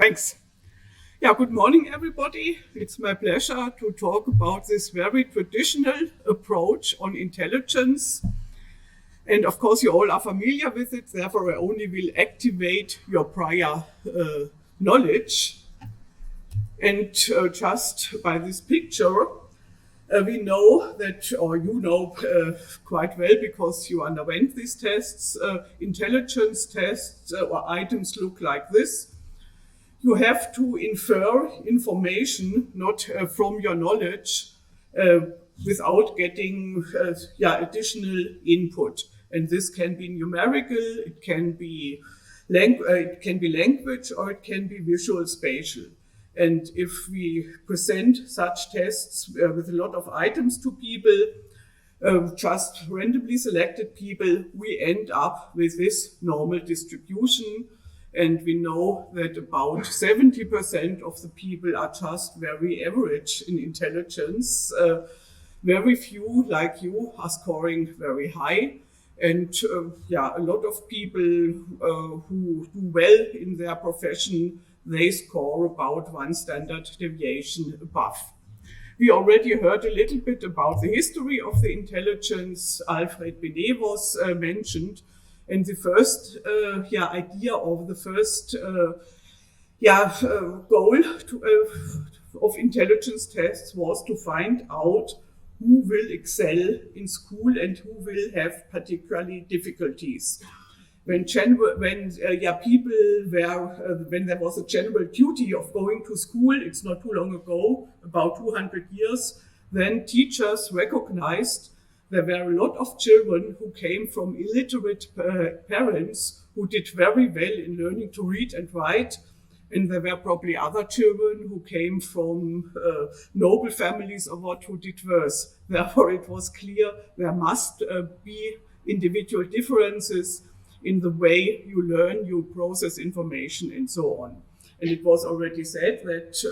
Thanks. Yeah, good morning, everybody. It's my pleasure to talk about this very traditional approach on intelligence. And of course, you all are familiar with it, therefore I only will activate your prior knowledge. And just by this picture, we know that, or you know quite well because you underwent these tests, intelligence tests or items look like this. You have to infer information not from your knowledge without getting additional input. And this can be numerical, it can be language, or it can be visual spatial. And if we present such tests with a lot of items to people, just randomly selected people, we end up with this normal distribution. And we know that about 70% of the people are just very average in intelligence. Very few, like you, are scoring very high. And a lot of people who do well in their profession, they score about 1 standard deviation above. We already heard a little bit about the history of the intelligence. Alfred Binet was mentioned. And the first idea of the first goal of intelligence tests was to find out who will excel in school and who will have particularly difficulties. When there was a general duty of going to school, it's not too long ago, about 200 years, then teachers recognized there were a lot of children who came from illiterate parents who did very well in learning to read and write. And there were probably other children who came from noble families or what who did worse. Therefore, it was clear there must be individual differences in the way you learn, you process information, and so on. And it was already said that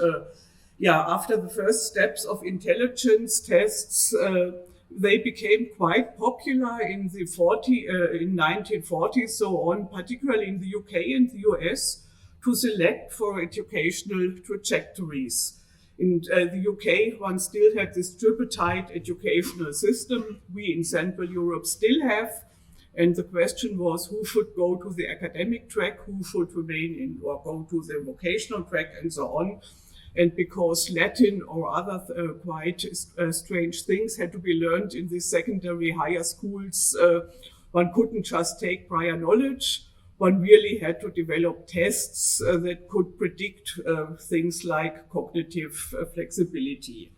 after the first steps of intelligence tests, they became quite popular in the 1940s, so on, particularly in the UK and the US, to select for educational trajectories. In the UK, one still had this tripartite educational system. We in Central Europe still have. And the question was who should go to the academic track, who should remain in or go to the vocational track, and so on. And because Latin or other quite strange things had to be learned in the secondary higher schools, one couldn't just take prior knowledge. One really had to develop tests that could predict things like cognitive flexibility.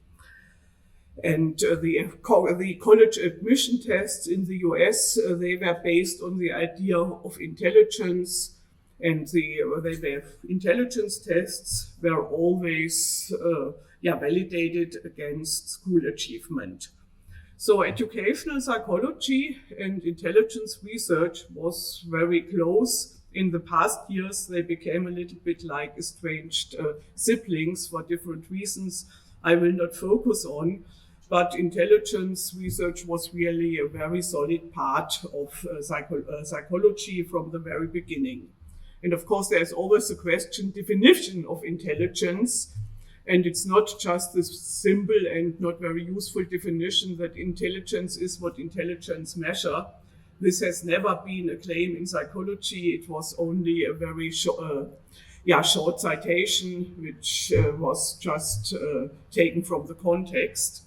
And the college admission tests in the US, they were based on the idea of intelligence. And the intelligence tests were always validated against school achievement. So educational psychology and intelligence research was very close. In the past years, they became a little bit like estranged siblings for different reasons I will not focus on. But intelligence research was really a very solid part of psychology from the very beginning. And of course, there's always the definition of intelligence. And it's not just this simple and not very useful definition that intelligence is what intelligence measure. This has never been a claim in psychology. It was only a very short citation, which was just taken from the context.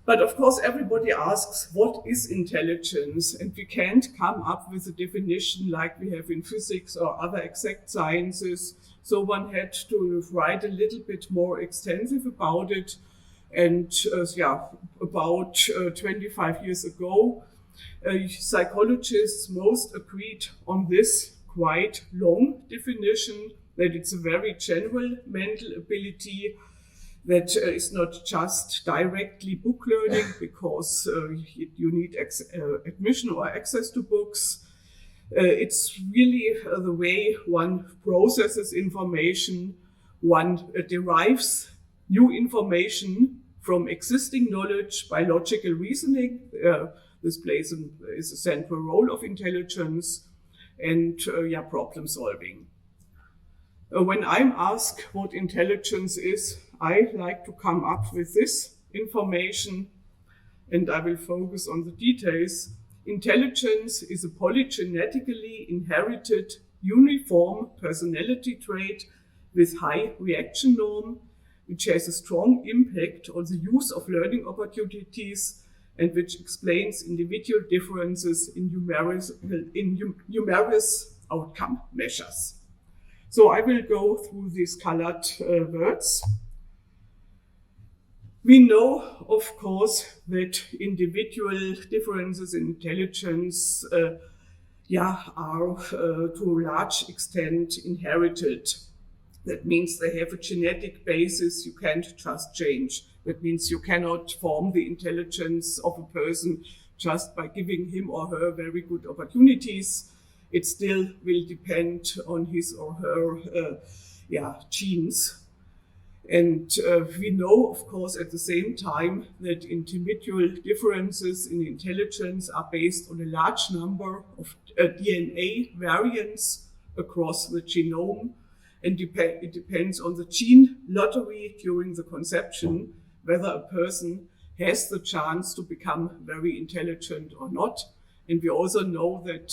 But of course, everybody asks, what is intelligence? And we can't come up with a definition like we have in physics or other exact sciences. So one had to write a little bit more extensive about it. And about 25 years ago, psychologists most agreed on this quite long definition, that it's a very general mental ability that is not just directly book learning because you need admission or access to books. It's really the way one processes information, one derives new information from existing knowledge by logical reasoning. This is a central role of intelligence, and problem solving. When I'm asked what intelligence is, I like to come up with this information, and I will focus on the details. Intelligence is a polygenetically inherited uniform personality trait with high reaction norm, which has a strong impact on the use of learning opportunities and which explains individual differences in numerous outcome measures. So I will go through these colored words. We know, of course, that individual differences in intelligence are to a large extent inherited. That means they have a genetic basis you can't just change. That means you cannot form the intelligence of a person just by giving him or her very good opportunities. It still will depend on his or her genes. And we know, of course, at the same time that individual differences in intelligence are based on a large number of DNA variants across the genome. And it depends on the gene lottery during the conception whether a person has the chance to become very intelligent or not. And we also know that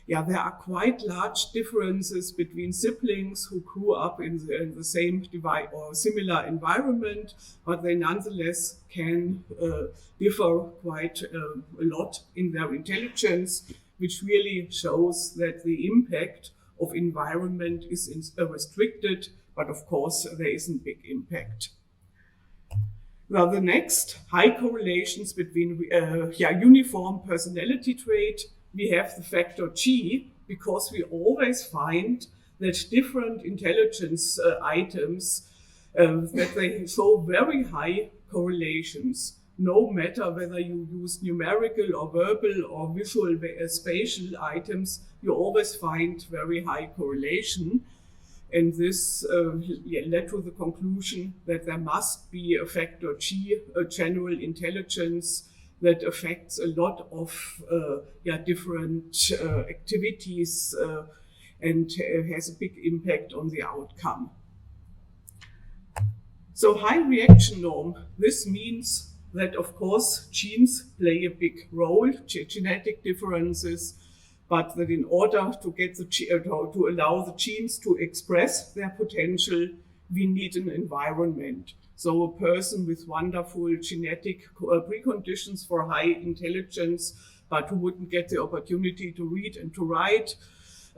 there are quite large differences between siblings who grew up in the same or similar environment, but they nonetheless can differ quite a lot in their intelligence, which really shows that the impact of environment is restricted, but of course there is a big impact. Well, the next, high correlations between uniform personality trait. We have the factor G because we always find that different intelligence items, that they show very high correlations. No matter whether you use numerical or verbal or visual spatial items, you always find very high correlation. And this led to the conclusion that there must be a factor G, a general intelligence, that affects a lot of different activities and has a big impact on the outcome. So high reaction norm, this means that of course genes play a big role, genetic differences, but that in order to get to allow the genes to express their potential, we need an environment. So a person with wonderful genetic preconditions for high intelligence, but who wouldn't get the opportunity to read and to write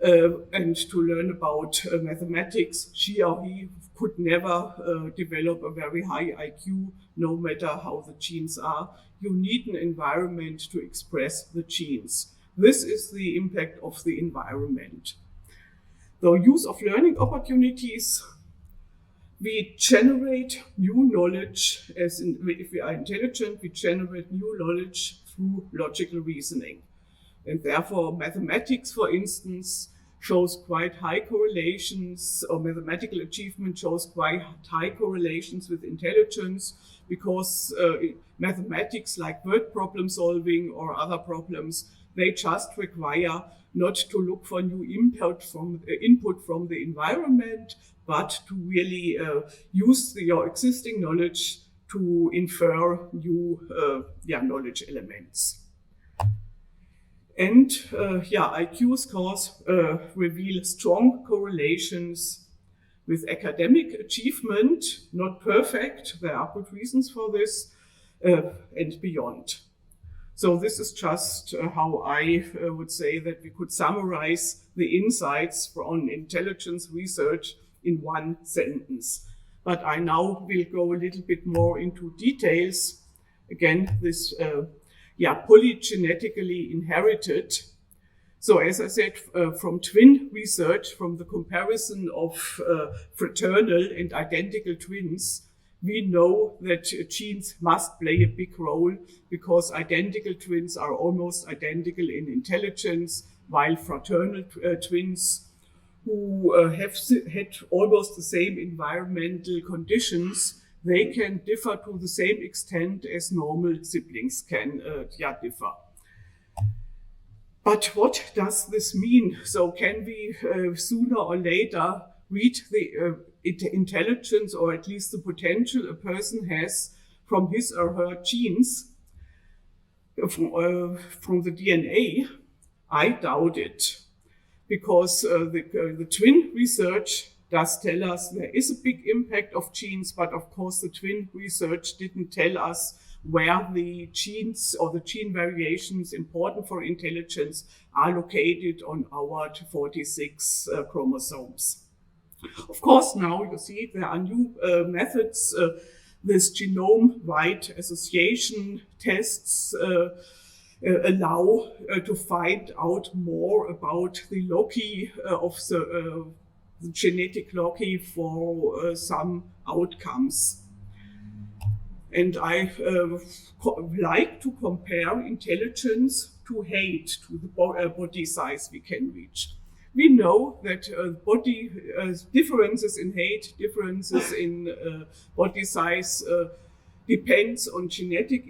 and to learn about mathematics, she or he could never develop a very high IQ, no matter how the genes are. You need an environment to express the genes. This is the impact of the environment. The use of learning opportunities. We generate new knowledge, if we are intelligent, we generate new knowledge through logical reasoning. And therefore, mathematics, for instance, shows quite high correlations, or mathematical achievement shows quite high correlations with intelligence, because mathematics, like word problem solving or other problems, they just require not to look for new input from the environment, but to really use your existing knowledge to infer new knowledge elements. And IQ scores reveal strong correlations with academic achievement, not perfect, there are good reasons for this, and beyond. So this is just how I would say that we could summarize the insights on intelligence research in one sentence. But I now will go a little bit more into details. Again, this polygenetically inherited. So as I said, from twin research, from the comparison of fraternal and identical twins, we know that genes must play a big role because identical twins are almost identical in intelligence, while fraternal twins who have had almost the same environmental conditions, they can differ to the same extent as normal siblings can differ. But what does this mean? So can we sooner or later read the intelligence, or at least the potential a person has from his or her genes, from the DNA, I doubt it. Because the twin research does tell us there is a big impact of genes, but of course the twin research didn't tell us where the genes or the gene variations important for intelligence are located on our 46 chromosomes. Of course, now you see there are new methods. This genome-wide association tests allow to find out more about the loci of the genetic loci for some outcomes. And I like to compare intelligence to hate, to the body size we can reach. We know that body differences in height, differences in body size depends on genetic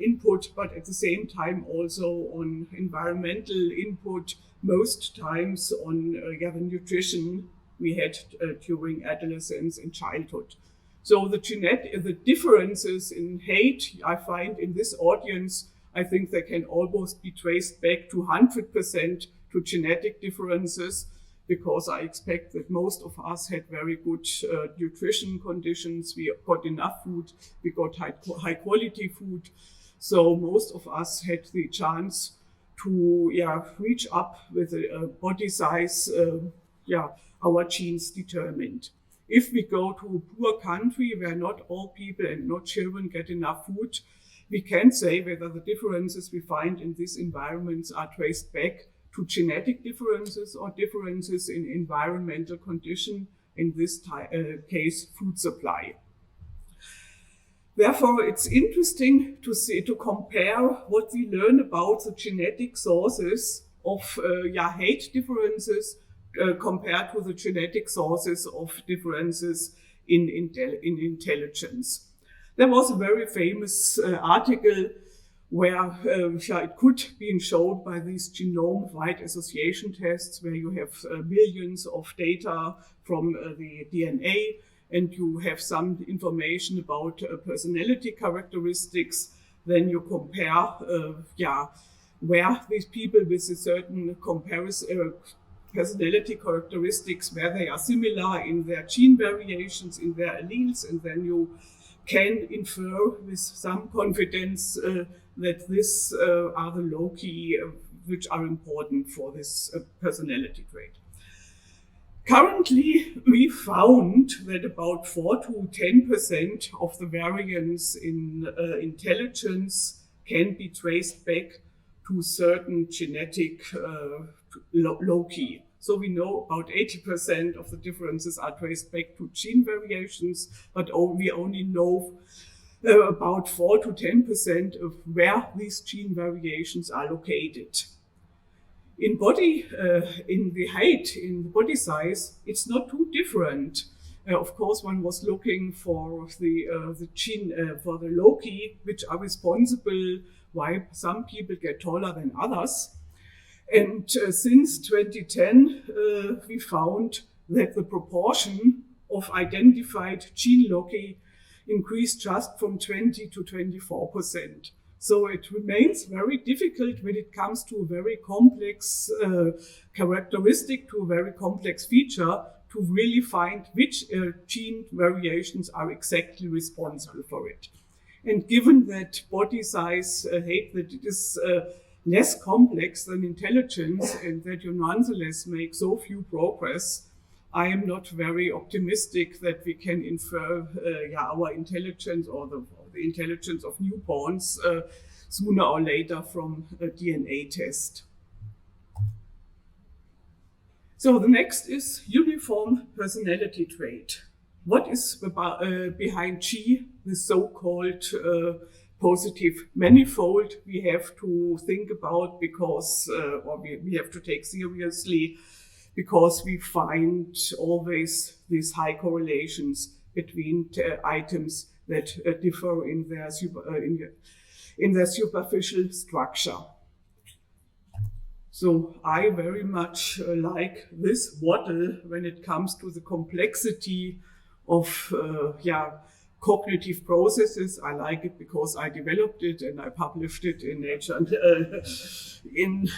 input, but at the same time also on environmental input, most times on the nutrition we had during adolescence and childhood. So the differences in height I find in this audience, I think they can almost be traced back to 100% to genetic differences, because I expect that most of us had very good nutrition conditions. We got enough food, we got high quality food. So most of us had the chance to reach up with a body size our genes determined. If we go to a poor country where not all people and not children get enough food, we can say whether the differences we find in these environments are traced back to genetic differences or differences in environmental condition, in this case, food supply. Therefore, it's interesting to compare what we learn about the genetic sources of height differences compared to the genetic sources of differences in intelligence. There was a very famous article where it could be shown by these genome-wide association tests, where you have millions of data from the DNA, and you have some information about personality characteristics. Then you compare where these people with a certain personality characteristics, where they are similar in their gene variations, in their alleles, and then you can infer with some confidence that these are the loci which are important for this personality trait. Currently, we found that about 4 to 10% of the variance in intelligence can be traced back to certain genetic loci. So we know about 80% of the differences are traced back to gene variations, but we only know about 4 to 10% of where these gene variations are located. In body, in the height, in the body size, it's not too different. Of course, one was looking for the gene, for the loci, which are responsible why some people get taller than others. And since 2010, we found that the proportion of identified gene loci increased just from 20 to 24%. So it remains very difficult when it comes to a very complex characteristic, to a very complex feature, to really find which gene variations are exactly responsible for it. And given that body size, that it is less complex than intelligence, and that you nonetheless make so few progress, I am not very optimistic that we can infer our intelligence or the intelligence of newborns sooner or later from a DNA test. So the next is uniform personality trait. What is behind G, the so-called positive manifold we have to think about because, or we have to take seriously, because we find always these high correlations between items that differ in their superficial structure. So I very much like this model when it comes to the complexity of cognitive processes. I like it because I developed it and I published it in Nature, in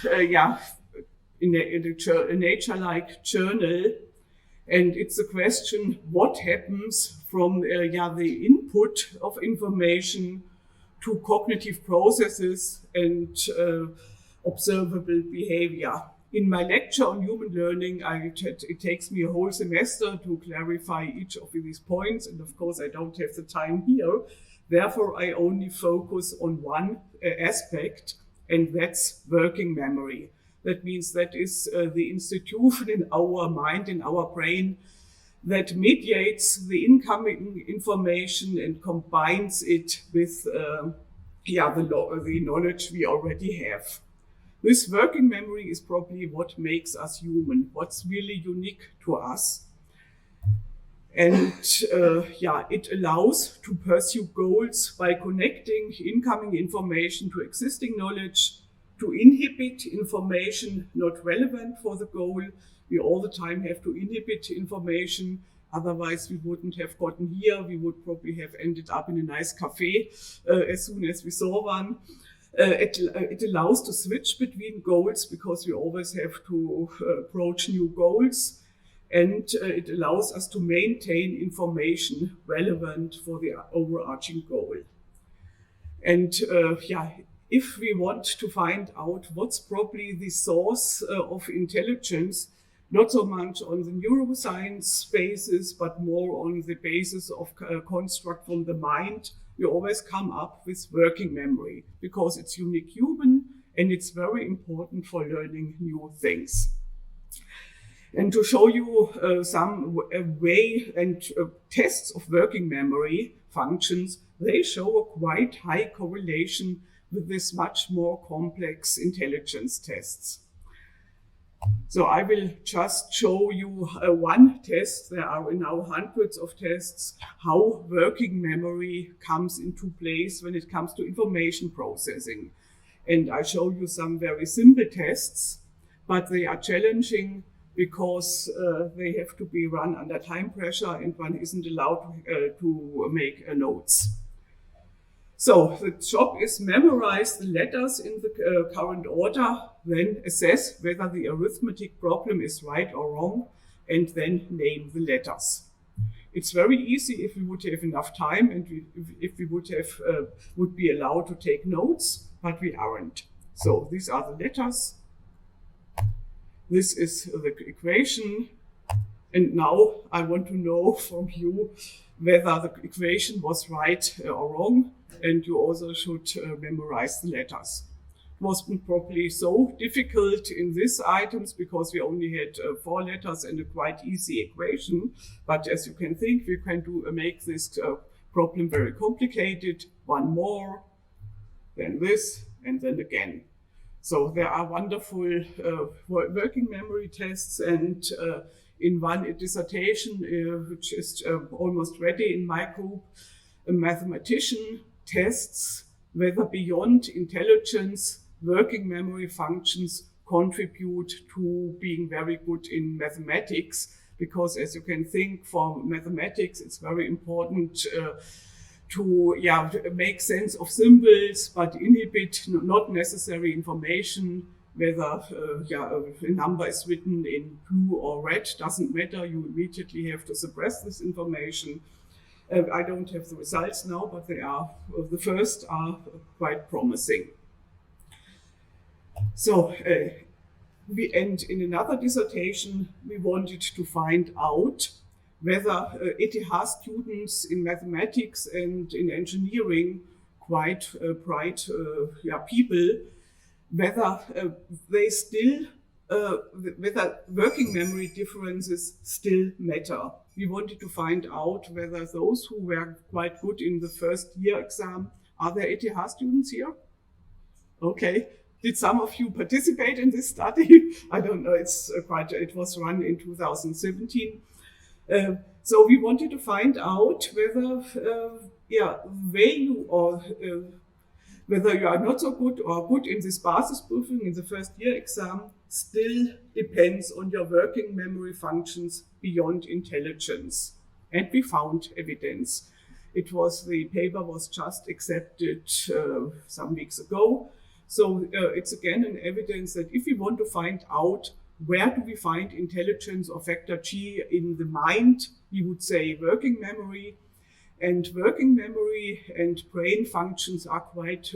a Nature-like journal. And it's a question: what happens from the input of information to cognitive processes and observable behavior. In my lecture on human learning, it takes me a whole semester to clarify each of these points, and of course I don't have the time here. Therefore, I only focus on one aspect, and that's working memory. That means that is the institution in our mind, in our brain, that mediates the incoming information and combines it with the knowledge we already have. This working memory is probably what makes us human, what's really unique to us. And it allows to pursue goals by connecting incoming information to existing knowledge, to inhibit information not relevant for the goal. We all the time have to inhibit information, otherwise we wouldn't have gotten here. We would probably have ended up in a nice cafe as soon as we saw one. It allows to switch between goals because we always have to approach new goals. And it allows us to maintain information relevant for the overarching goal. And if we want to find out what's probably the source of intelligence, not so much on the neuroscience basis, but more on the basis of construct from the mind, we always come up with working memory because it's unique human and it's very important for learning new things. And to show you some way and tests of working memory functions, they show a quite high correlation with this much more complex intelligence tests. So I will just show you one test. There are now hundreds of tests, how working memory comes into place when it comes to information processing. And I show you some very simple tests, but they are challenging because they have to be run under time pressure and one isn't allowed to make notes. So the job is memorize the letters in the current order, then assess whether the arithmetic problem is right or wrong, and then name the letters. It's very easy if we would have enough time and if we would be allowed to take notes, but we aren't. So these are the letters. This is the equation. And now I want to know from you whether the equation was right or wrong. And you also should memorize the letters. It wasn't probably so difficult in these items because we only had 4 letters and a quite easy equation. But as you can think, we can make this problem very complicated. One more, then this, and then again. So there are wonderful working memory tests, and in one dissertation, which is almost ready in my group, a mathematician tests whether beyond intelligence, working memory functions contribute to being very good in mathematics. Because as you can think, for mathematics, it's very important to make sense of symbols, but inhibit not necessary information. Whether a number is written in blue or red doesn't matter. You immediately have to suppress this information. I don't have the results now, but they are the first are quite promising. So in another dissertation, we wanted to find out whether ETH students in mathematics and in engineering, quite bright people, whether they still whether working memory differences still matter. We wanted to find out whether those who were quite good in the first year exam, are there ETH students here? Okay. Did some of you participate in this study? I don't know. It was run in 2017. So we wanted to find out whether value or Whether you are not so good or good in this Basisprüfung, in the first year exam, still depends on your working memory functions beyond intelligence. And we found evidence. The paper was just accepted some weeks ago. So it's again an evidence that if we want to find out where do we find intelligence or factor G in the mind, we would say working memory. And working memory and brain functions are quite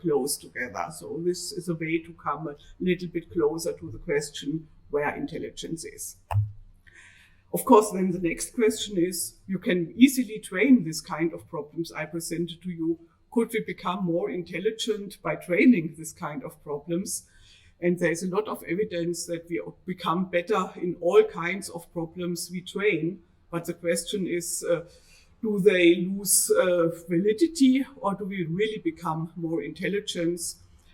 close together. So this is a way to come a little bit closer to the question where intelligence is. Of course, then the next question is, you can easily train this kind of problems I presented to you. Could we become more intelligent by training this kind of problems? And there's a lot of evidence that we become better in all kinds of problems we train. But the question is, do they lose validity, or do we really become more intelligent?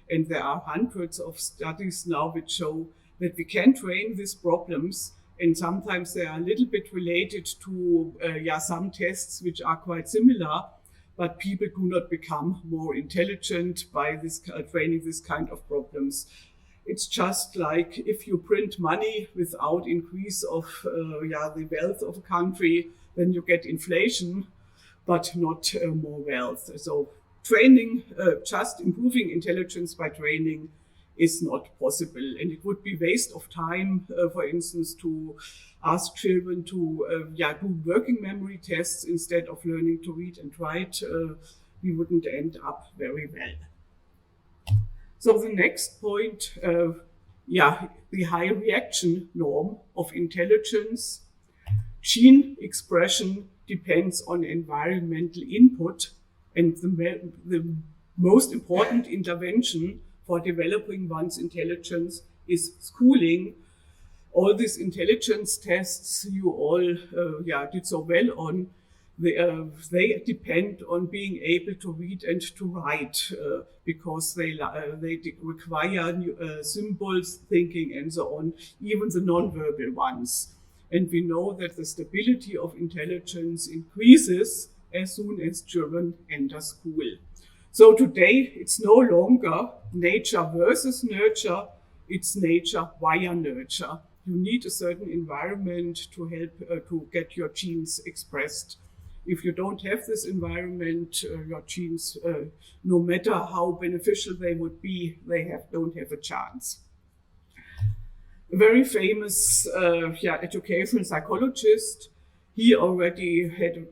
And there are hundreds of studies now which show that we can train these problems, and sometimes they are a little bit related to some tests which are quite similar, but people do not become more intelligent by this training this kind of problems. It's just like if you print money without increase of the wealth of a country, then you get inflation, but not more wealth. So training, just improving intelligence by training is not possible. And it would be waste of time, for instance, to ask children to do working memory tests instead of learning to read and write. We wouldn't end up very well. So the next point, the high reaction norm of intelligence. Gene expression depends on environmental input, and the most important intervention for developing one's intelligence is schooling. All these intelligence tests you all did so well on, they depend on being able to read and to write because they require symbols, thinking, and so on, even the non-verbal ones. And we know that the stability of intelligence increases as soon as children enter school. So today it's no longer nature versus nurture, it's nature via nurture. You need a certain environment to help to get your genes expressed. If you don't have this environment, your genes, no matter how beneficial they would be, don't have a chance. A very famous educational psychologist, he already had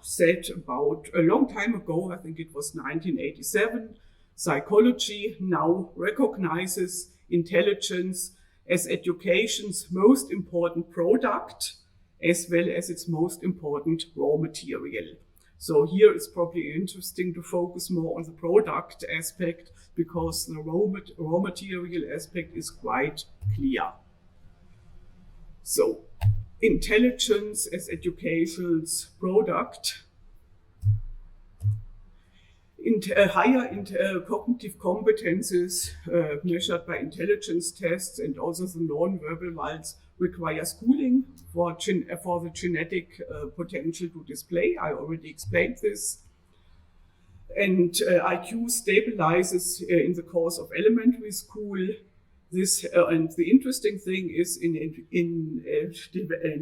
said about a long time ago, I think it was 1987, psychology now recognizes intelligence as education's most important product, as well as its most important raw material. So here it's probably interesting to focus more on the product aspect because the raw material aspect is quite clear. So intelligence as education's product. Higher cognitive competences measured by intelligence tests and also the non-verbal ones require schooling for the genetic potential to display. I already explained this. And IQ stabilizes in the course of elementary school. And the interesting thing is in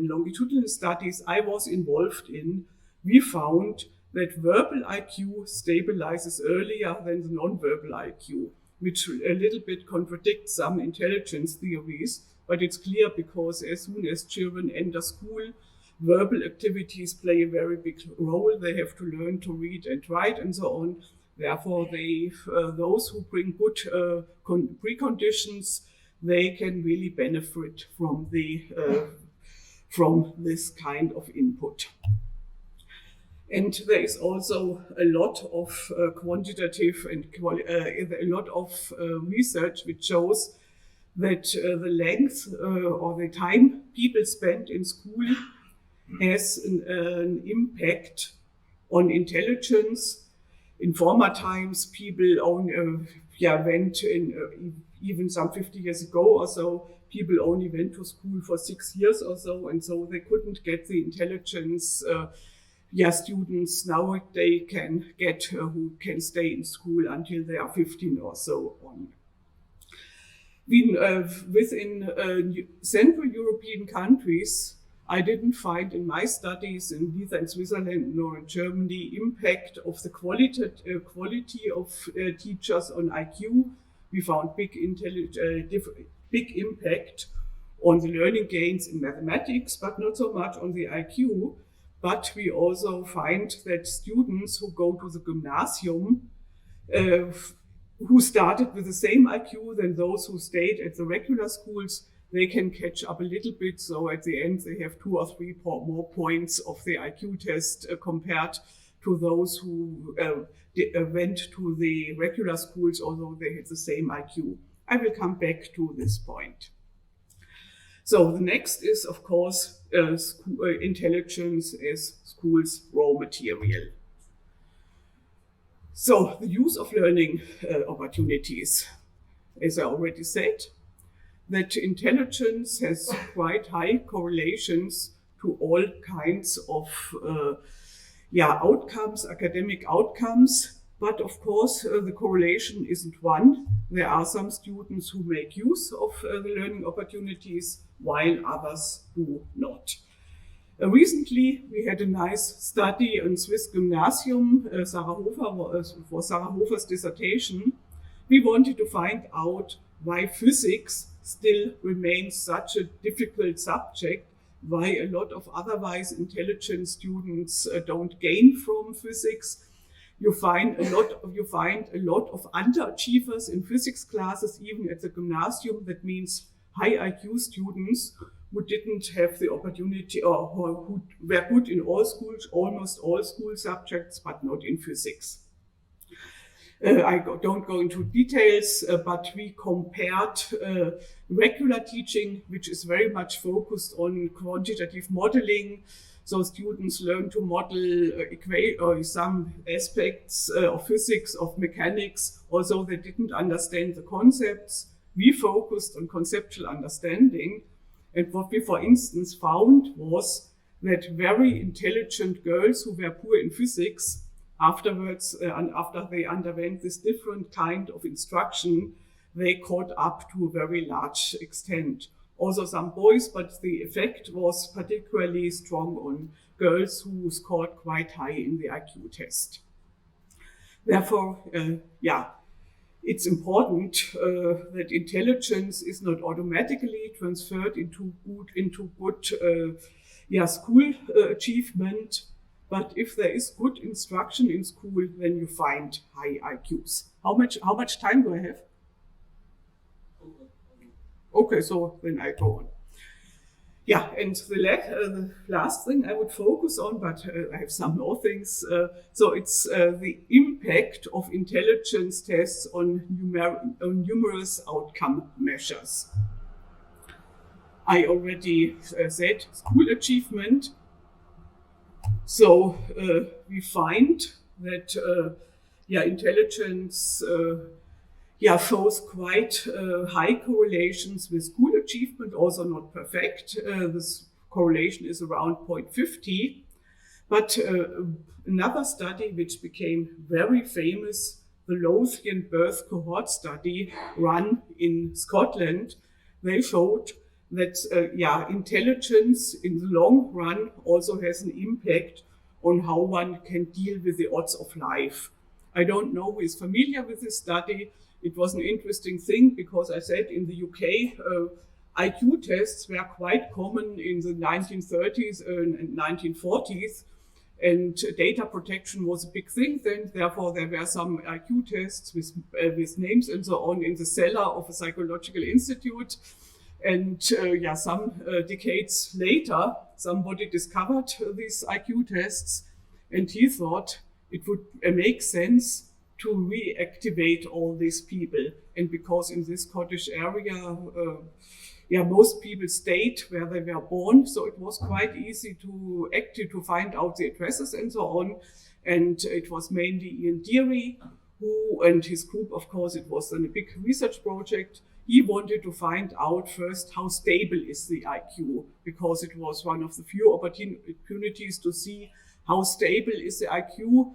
longitudinal studies I was involved in, we found that verbal IQ stabilizes earlier than the non-verbal IQ, which a little bit contradicts some intelligence theories, but it's clear because as soon as children enter school, verbal activities play a very big role. They have to learn to read and write and so on. Therefore, those who bring good preconditions, they can really benefit from this kind of input. And there is also a lot of quantitative and a lot of research which shows that the length or the time people spend in school has an impact on intelligence. In former times, people went even some 50 years ago or so, people only went to school for 6 years or so, and so they couldn't get the intelligence students now they can get who can stay in school until they are 15 or so on. Within Central European countries, I didn't find in my studies neither in Switzerland nor in Germany impact of the quality of teachers on IQ. We found big impact on the learning gains in mathematics, but not so much on the IQ. But we also find that students who go to the gymnasium, who started with the same IQ than those who stayed at the regular schools, they can catch up a little bit. So at the end, they have 2 or 3 more points of the IQ test compared to those who went to the regular schools, although they had the same IQ. I will come back to this point. So the next is, of course, intelligence as school's raw material. So the use of learning opportunities, as I already said, that intelligence has quite high correlations to all kinds of outcomes, academic outcomes. But of course, the correlation isn't one. There are some students who make use of the learning opportunities, while others do not. Recently, we had a nice study on Swiss Gymnasium, for Sarah Hofer's dissertation. We wanted to find out why physics still remains such a difficult subject, why a lot of otherwise intelligent students don't gain from physics. You find a lot of underachievers in physics classes, even at the gymnasium. That means high IQ students who didn't have the opportunity or who were good in all schools, almost all school subjects, but not in physics. I don't go into details, but we compared regular teaching, which is very much focused on quantitative modeling. So students learn to model some aspects of physics, of mechanics, although they didn't understand the concepts. We focused on conceptual understanding. And what we, for instance, found was that very intelligent girls who were poor in physics, afterwards, and after they underwent this different kind of instruction, they caught up to a very large extent. Also some boys, but the effect was particularly strong on girls who scored quite high in the IQ test. Therefore, it's important that intelligence is not automatically transferred into good school achievement. But if there is good instruction in school, then you find high IQs. How much time do I have? Okay, so then I go on. Yeah, and the last thing I would focus on, but I have some more things. So it's the impact of intelligence tests on numerous outcome measures. I already said school achievement. So we find that intelligence shows quite high correlations with school achievement, also not perfect. This correlation is around 0.50. But another study which became very famous, the Lothian birth cohort study run in Scotland, they showed that intelligence in the long run also has an impact on how one can deal with the odds of life. I don't know who is familiar with this study. It was an interesting thing because I said in the UK, IQ tests were quite common in the 1930s and 1940s, and data protection was a big thing then. Therefore, there were some IQ tests with names and so on in the cellar of a psychological institute. And some decades later, somebody discovered these IQ tests, and he thought it would make sense to reactivate all these people. And because in this Scottish area, most people stayed where they were born, so it was quite easy to find out the addresses and so on. And it was mainly Ian Deary, who, and his group, of course, it was then a big research project. He wanted to find out first how stable is the IQ, because it was one of the few opportunities to see how stable is the IQ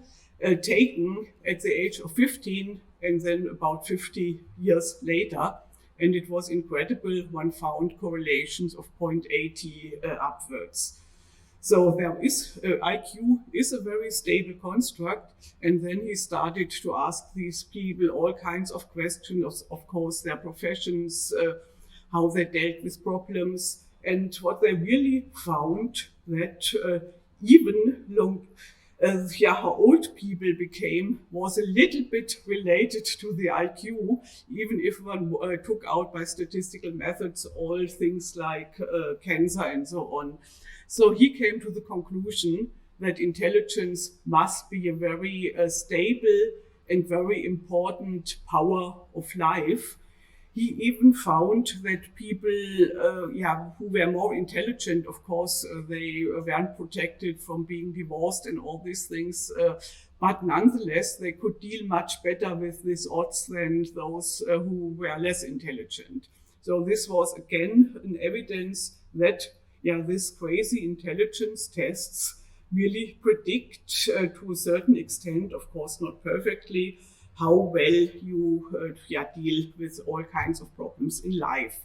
taken at the age of 15 and then about 50 years later. And it was incredible. One found correlations of 0.80 upwards. So there is IQ is a very stable construct. And then he started to ask these people all kinds of questions, of course, their professions, how they dealt with problems. And what they really found that even how old people became was a little bit related to the IQ, even if one took out by statistical methods all things like cancer and so on. So he came to the conclusion that intelligence must be a very stable and very important power of life. He even found that people who were more intelligent, of course, they weren't protected from being divorced and all these things, but nonetheless, they could deal much better with these odds than those who were less intelligent. So this was, again, an evidence that this crazy intelligence tests really predict to a certain extent, of course, not perfectly, how well you deal with all kinds of problems in life.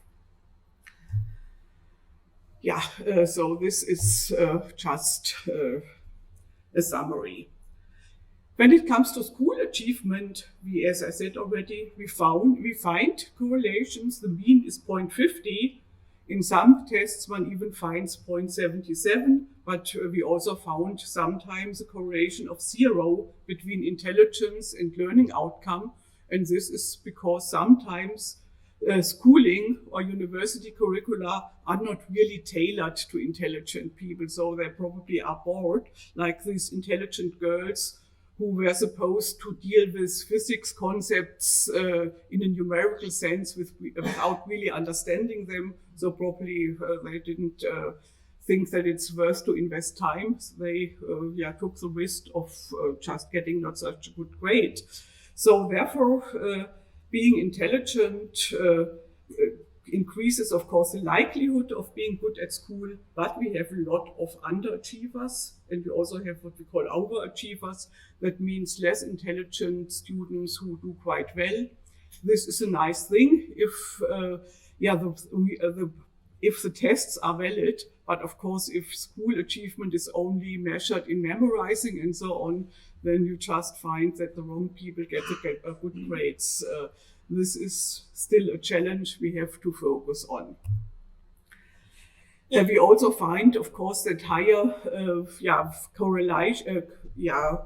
So this is just a summary. When it comes to school achievement, as I said already, we find correlations. The mean is 0.50. In some tests, one even finds 0.77, but we also found sometimes a correlation of 0 between intelligence and learning outcome. And this is because sometimes schooling or university curricula are not really tailored to intelligent people. So they probably are bored, like these intelligent girls who were supposed to deal with physics concepts in a numerical sense without really understanding them. So probably they didn't think that it's worth to invest time. So they took the risk of just getting not such a good grade. So therefore, being intelligent increases, of course, the likelihood of being good at school, but we have a lot of underachievers, and we also have what we call overachievers. That means less intelligent students who do quite well. This is a nice thing if the tests are valid, but of course, if school achievement is only measured in memorizing and so on, then you just find that the wrong people get good grades. This is still a challenge we have to focus on. We also find, of course, that higher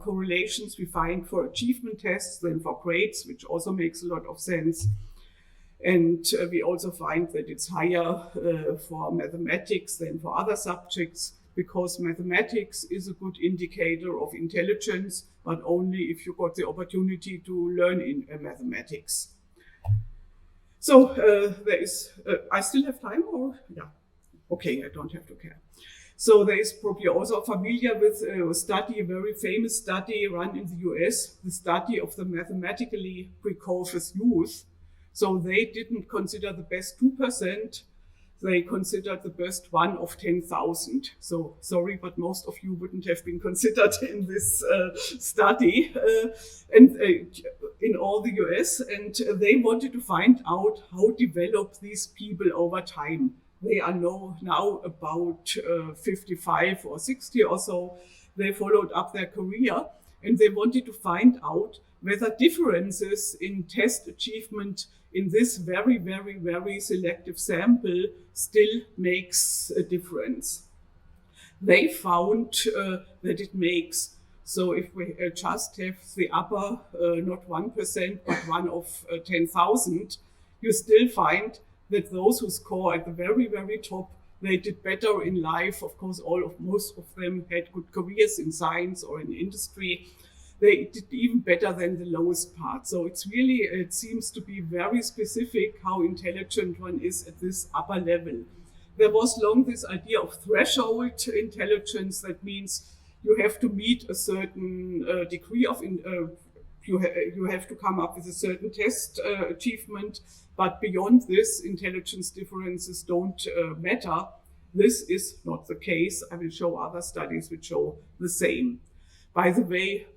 correlations we find for achievement tests than for grades, which also makes a lot of sense. And we also find that it's higher for mathematics than for other subjects, because mathematics is a good indicator of intelligence, but only if you got the opportunity to learn in mathematics. So I still have time, or? Yeah. Okay, I don't have to care. So there is probably also familiar with a very famous study run in the US, the study of the mathematically precocious youth. So they didn't consider the best 2%, they considered the best 1 of 10,000. So sorry, but most of you wouldn't have been considered in this study in all the US. And they wanted to find out how develop these people over time. They are now about 55 or 60 or so. They followed up their career and they wanted to find out whether differences in test achievement in this very, very, very selective sample still makes a difference. They found that it makes. So if we just have the upper, not 1%, but 1 of 10,000, you still find that those who score at the very, very top, they did better in life. Of course, most of them had good careers in science or in industry. They did even better than the lowest part. So it seems to be very specific how intelligent one is at this upper level. There was long this idea of threshold intelligence. That means you have to meet a certain degree of, you have to come up with a certain test achievement. But beyond this, intelligence differences don't matter. This is not the case. I will show other studies which show the same. By the way,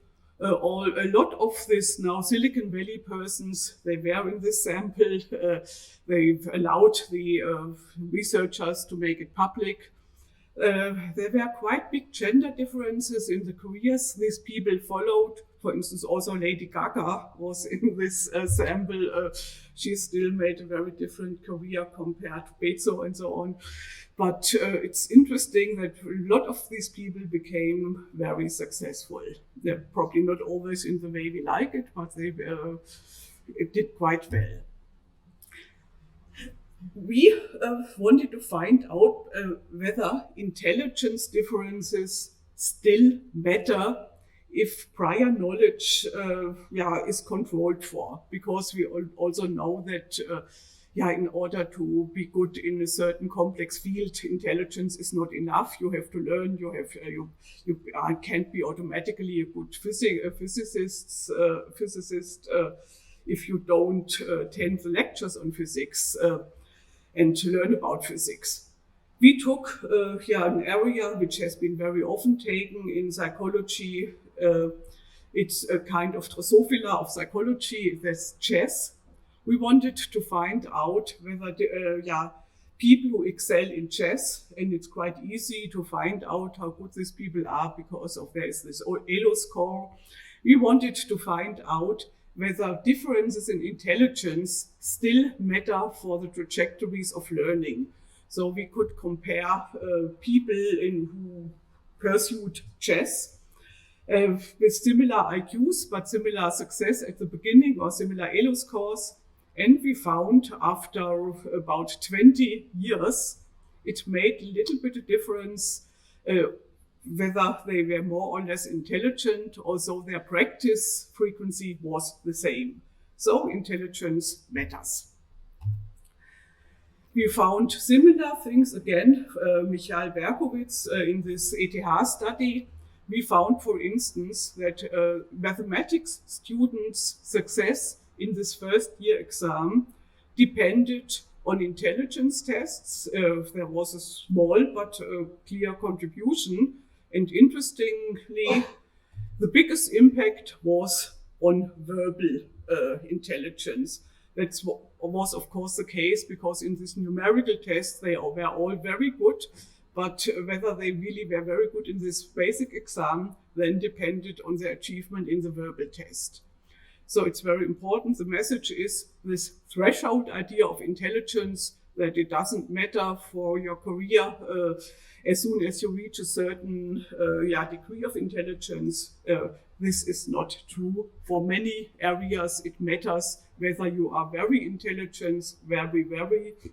a lot of this now Silicon Valley persons, they were in this sample. They've allowed the researchers to make it public. There were quite big gender differences in the careers these people followed. For instance, also Lady Gaga was in this sample. She still made a very different career compared to Bezos and so on. But it's interesting that a lot of these people became very successful. They're probably not always in the way we like it, but they did quite well. We wanted to find out whether intelligence differences still matter if prior knowledge is controlled for, because we also know that in order to be good in a certain complex field, intelligence is not enough. You have to learn. You can't be automatically a good physicist if you don't attend the lectures on physics and to learn about physics. We took an area which has been very often taken in psychology. It's a kind of Drosophila of psychology. That's chess. We wanted to find out whether people who excel in chess, and it's quite easy to find out how good these people are because there is this Elo score. We wanted to find out whether differences in intelligence still matter for the trajectories of learning. So we could compare people who pursued chess with similar IQs, but similar success at the beginning or similar Elo scores. And we found after about 20 years, it made a little bit of difference whether they were more or less intelligent, although their practice frequency was the same. So intelligence matters. We found similar things again, Michael Berkowitz in this ETH study. We found, for instance, that mathematics students' success in this first year exam depended on intelligence tests. There was a small but clear contribution. And interestingly, the biggest impact was on verbal intelligence. That was, of course, the case because in this numerical test, they were all very good. But whether they really were very good in this basic exam then depended on their achievement in the verbal test. So it's very important. The message is this threshold idea of intelligence, that it doesn't matter for your career as soon as you reach a certain degree of intelligence. This is not true. For many areas, it matters whether you are very intelligent, very,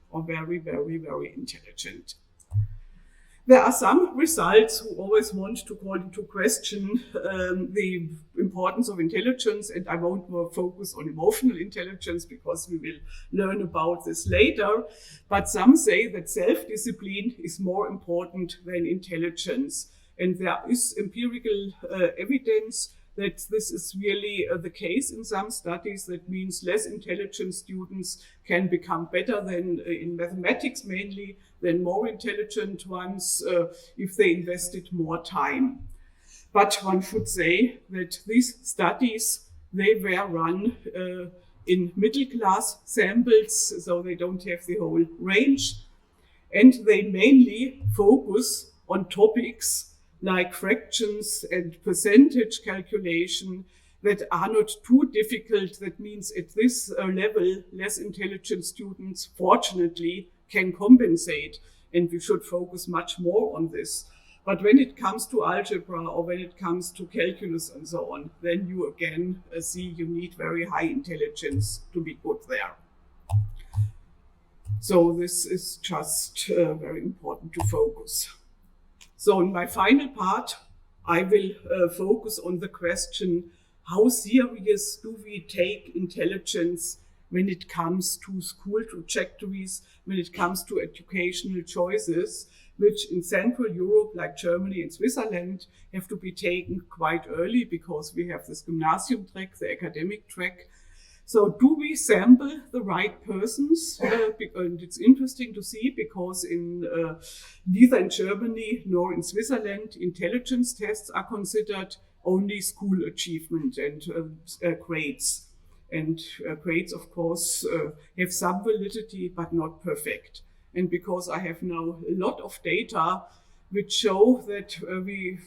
or very, very intelligent. There are some results who always want to call into question the importance of intelligence, and I won't more focus on emotional intelligence because we will learn about this later. But some say that self-discipline is more important than intelligence. And there is empirical evidence that this is really the case in some studies. That means less intelligent students can become better than in mathematics mainly than more intelligent ones if they invested more time. But one should say that these studies, they were run in middle class samples, so they don't have the whole range. And they mainly focus on topics like fractions and percentage calculation that are not too difficult. That means at this level, less intelligent students, fortunately, can compensate, and we should focus much more on this. But when it comes to algebra or when it comes to calculus and so on, then you again see you need very high intelligence to be good there. So this is just very important to focus. So in my final part, I will focus on the question, how serious do we take intelligence when it comes to school trajectories, when it comes to educational choices, which in Central Europe, like Germany and Switzerland, have to be taken quite early because we have this gymnasium track, the academic track. So do we sample the right persons? And it's interesting to see because neither in Germany nor in Switzerland, intelligence tests are considered only school achievement and grades. And grades, of course, have some validity, but not perfect. And because I have now a lot of data which show that we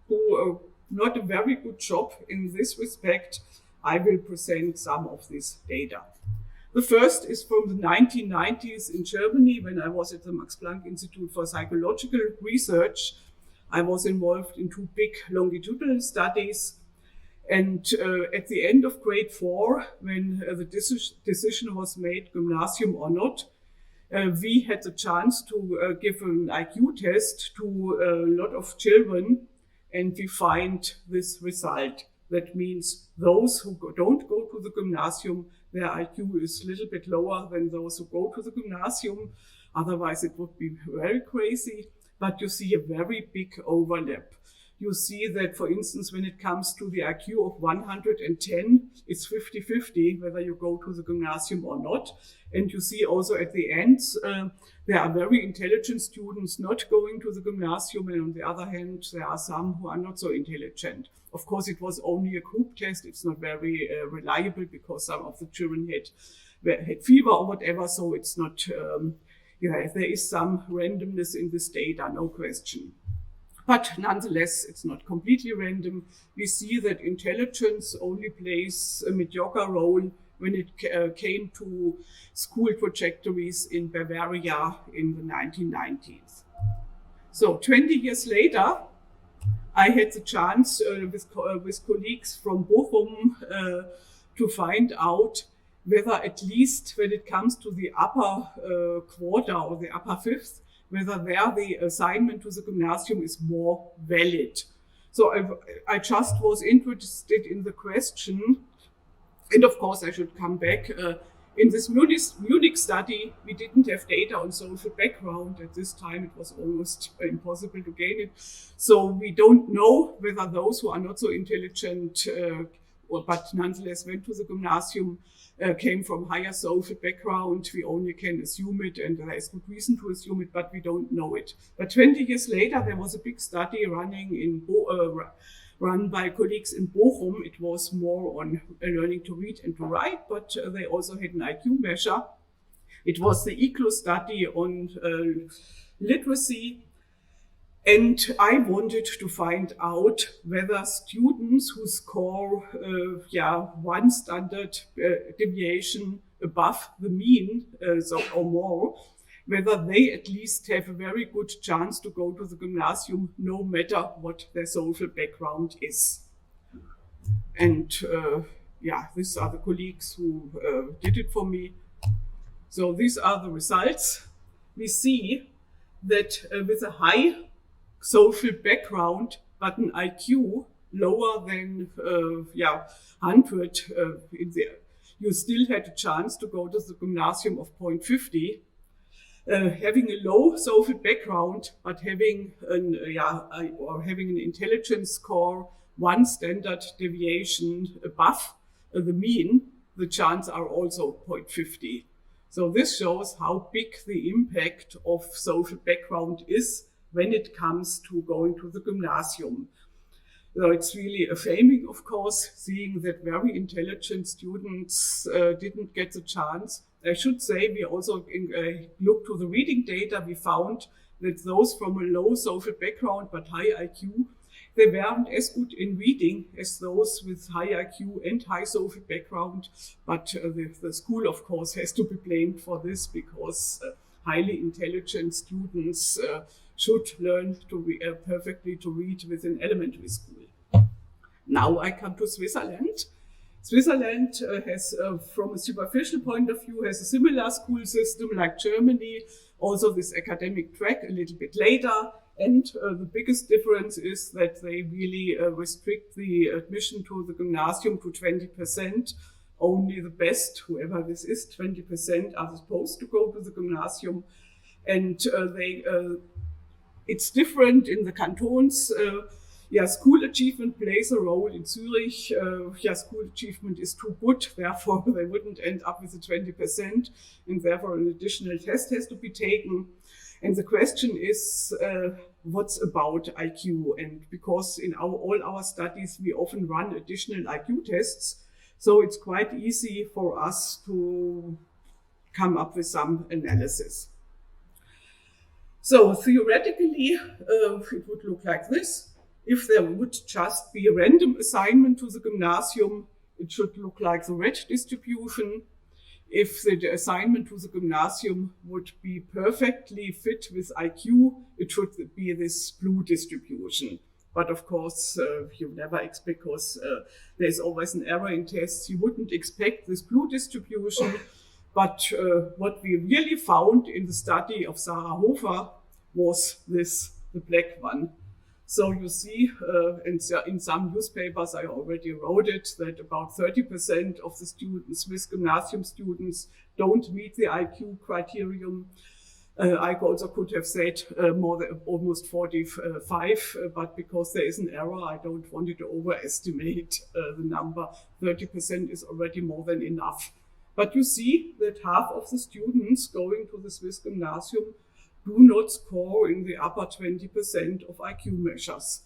do not a very good job in this respect, I will present some of this data. The first is from the 1990s in Germany, when I was at the Max Planck Institute for Psychological Research. I was involved in 2 big longitudinal studies. And at the end of grade 4, when the decision was made, gymnasium or not, we had the chance to give an IQ test to a lot of children, and we find this result. That means those who don't go to the gymnasium, their IQ is a little bit lower than those who go to the gymnasium. Otherwise, it would be very crazy. But you see a very big overlap. You see that, for instance, when it comes to the IQ of 110, it's 50-50 whether you go to the gymnasium or not. And you see also at the end, there are very intelligent students not going to the gymnasium. And on the other hand, there are some who are not so intelligent. Of course, it was only a group test. It's not very reliable because some of the children had fever or whatever. So it's not, there is some randomness in this data, no question. But nonetheless, it's not completely random. We see that intelligence only plays a mediocre role when it came to school trajectories in Bavaria in the 1990s. So 20 years later, I had the chance with colleagues from Bochum to find out whether, at least when it comes to the upper quarter or the upper fifth, whether there the assignment to the gymnasium is more valid. So I just was interested in the question. And of course, I should come back. In this Munich study, we didn't have data on social background. At this time, it was almost impossible to gain it. So we don't know whether those who are not so intelligent, but nonetheless went to the gymnasium, came from higher social background. We only can assume it, and there is good reason to assume it, but we don't know it. But 20 years later, there was a big study running run by colleagues in Bochum. It was more on learning to read and to write, but they also had an IQ measure. It was the ECLO study on literacy. And I wanted to find out whether students who score one standard deviation above the mean, or more, whether they at least have a very good chance to go to the gymnasium, no matter what their social background is. And these are the colleagues who did it for me. So these are the results. We see that with a high social background, but an IQ lower than 100, you still had a chance to go to the gymnasium of 0.50. Having a low social background, but having an intelligence score 1 standard deviation above the mean, the chances are also 0.50. So this shows how big the impact of social background is when it comes to going to the gymnasium. So it's really affirming, of course, seeing that very intelligent students didn't get the chance. I should say we also looked to the reading data. We found that those from a low social background but high IQ, they weren't as good in reading as those with high IQ and high social background. But the school, of course, has to be blamed for this because highly intelligent students should learn to perfectly to read within elementary school. Now I come to Switzerland. Switzerland has, from a superficial point of view, has a similar school system like Germany, also this academic track a little bit later. And the biggest difference is that they really restrict the admission to the gymnasium to 20%. Only the best, whoever this is, 20% are supposed to go to the gymnasium. And it's different in the cantons. School achievement plays a role in Zurich. School achievement is too good, therefore they wouldn't end up with a 20%, and therefore an additional test has to be taken. And the question is, what's about IQ? And because in all our studies, we often run additional IQ tests, so it's quite easy for us to come up with some analysis. So theoretically, it would look like this. If there would just be a random assignment to the gymnasium, it should look like the red distribution. If the assignment to the gymnasium would be perfectly fit with IQ, it should be this blue distribution. But of course, you never expect, because there's always an error in tests. You wouldn't expect this blue distribution. But what we really found in the study of Sarah Hofer was the black one. So you see, in some newspapers, I already wrote it, that about 30% of the students, Swiss gymnasium students, don't meet the IQ criterion. I also could have said almost 45, but because there is an error, I don't want to overestimate the number. 30% is already more than enough. But you see that half of the students going to the Swiss gymnasium do not score in the upper 20% of IQ measures.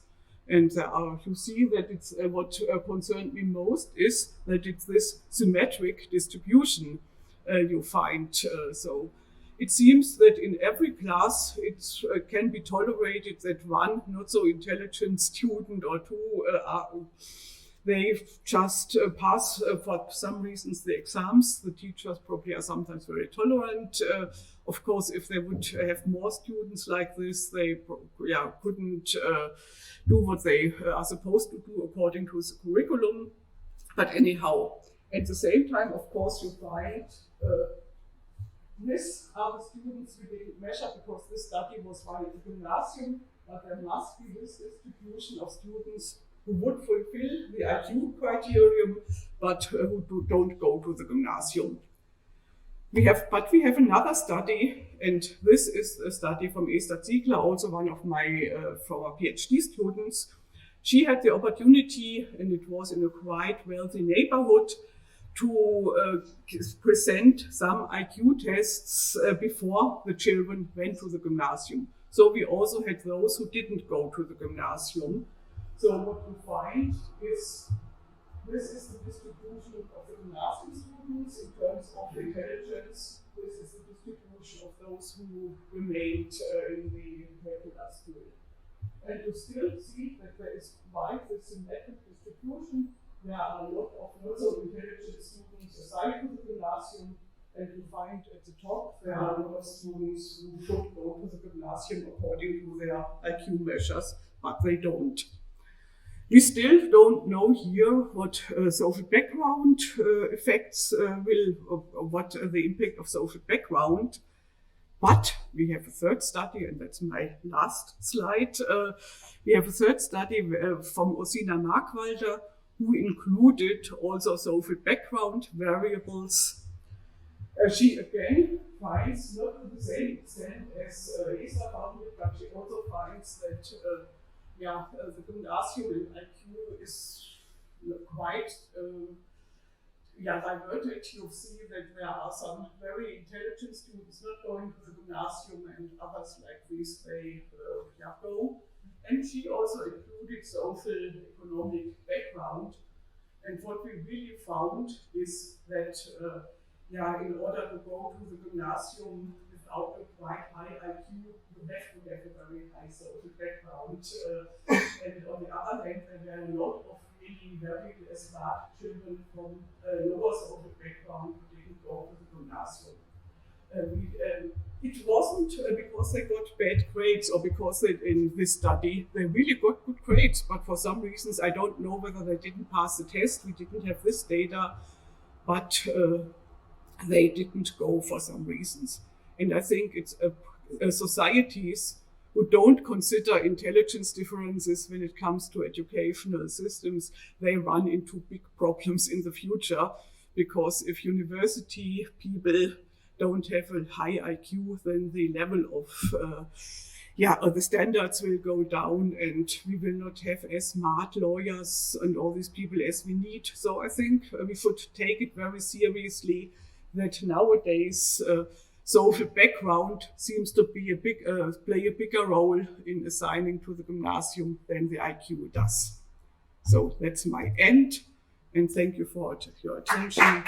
And you see that it's what concerned me most is that it's this symmetric distribution you find. So it seems that in every class it can be tolerated that one not so intelligent student or two they just pass for some reasons the exams. The teachers probably are sometimes very tolerant. Of course, if they would have more students like this, they couldn't do what they are supposed to do according to the curriculum. But anyhow, at the same time, of course, you find this are the students we didn't measure because this study was run at the gymnasium, but there must be this distribution of students who would fulfill the IQ criterion, but who don't go to the gymnasium. We have another study, and this is a study from Esther Ziegler, also one of my former PhD students. She had the opportunity, and it was in a quite wealthy neighborhood, to present some IQ tests before the children went to the gymnasium. So we also had those who didn't go to the gymnasium. So what you find is, this is the distribution of the gymnasium students in terms of intelligence. This is the distribution of those who remained in the regular school. And you still see that there is quite a symmetric distribution. There are a lot of not so intelligent students assigned to the gymnasium, and you find at the top there are a lot of students who should go to the gymnasium according to their IQ measures, but they don't. We still don't know here what social background effects what the impact of social background. But we have a third study, and that's my last slide. We have a third study from Ursina Markwalder, who included also social background variables. She again finds, not to the same extent as Esther found it, but she also finds that the gymnasium in IQ is quite diverted. You see that there are some very intelligent students not going to the gymnasium, and others like this, they go. And she also included social economic background. And what we really found is that in order to go to the gymnasium without a quite high IQ, you have to have a very high social background. And on the other hand, there were a lot of really very smart children from lower social background who didn't go to the gymnasium. It wasn't because they got bad grades or because in this study they really got good grades, but for some reasons, I don't know whether they didn't pass the test. We didn't have this data, but they didn't go for some reasons. And I think it's societies who don't consider intelligence differences when it comes to educational systems, they run into big problems in the future, because if university people don't have a high IQ, then the level of the standards will go down and we will not have as smart lawyers and all these people as we need. So I think we should take it very seriously that nowadays social background seems to be play a bigger role in assigning to the gymnasium than the IQ does. So that's my end, and thank you for your attention.